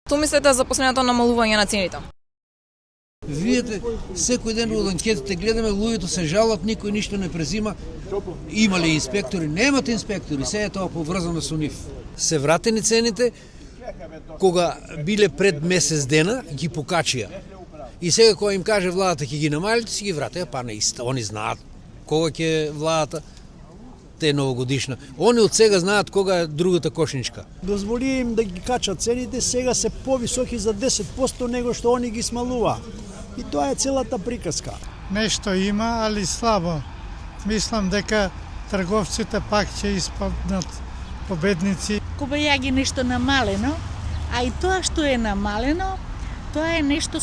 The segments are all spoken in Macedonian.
Што мислите за последното намалување на цените? Видите, секој ден од анкетите гледаме, луѓето се жалат, никој ништо не презима. Има ли инспектори? Немат инспектори, се е тоа поврзано со нив. Се вратени цените, кога биле пред месец дена, ги покачија. И сега кога им каже владата ќе ги намалите, си ги вратеа, па не иста. Они знаат кога ќе владата, те новогодишна. Они од сега знаат кога е другата кошничка. Дозволи им да ги качат цените, сега се повисоки за 10% него што они ги смалува. И тоа е целата приказка. Нешто има, али слабо. Мислам дека трговците пак ќе испаднат победници. Кога ја ги нешто намалено, а и тоа што е намалено, тоа е нешто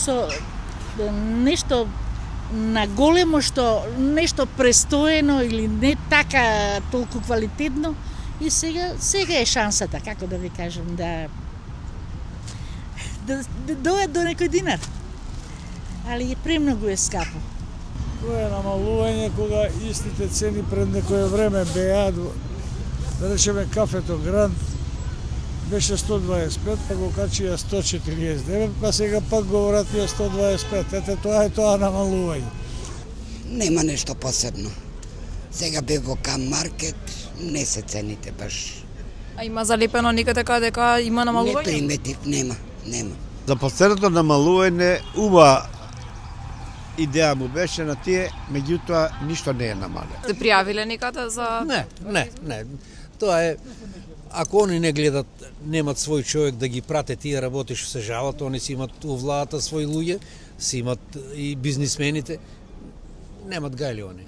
на големо, што нешто престоено или не така толку квалитетно, и сега е шансата, како да ви кажам, да дојат до некој динар. Али премногу е скапо. Тоа е намалување кога истите цени пред некое време беа, да речеме кафето Грант беше 125, па го качија 149, па сега пак го вратија 125. Ете, тоа е тоа намалување. Нема нешто посебно. Сега бе во Кам маркет, не се цените баш. А има залепено никаде каде дека има намалување? Не приметив, нема. За последното намалување убава идеја му беше на тие, меѓутоа ништо не е намалено. Сте пријавиле никаде за... Не. Тоа е, ако они не гледат, немат свој човек да ги прате тие работи што се жалат, они си имат у владата своји луѓе, си имат и бизнисмените, немат гајли они.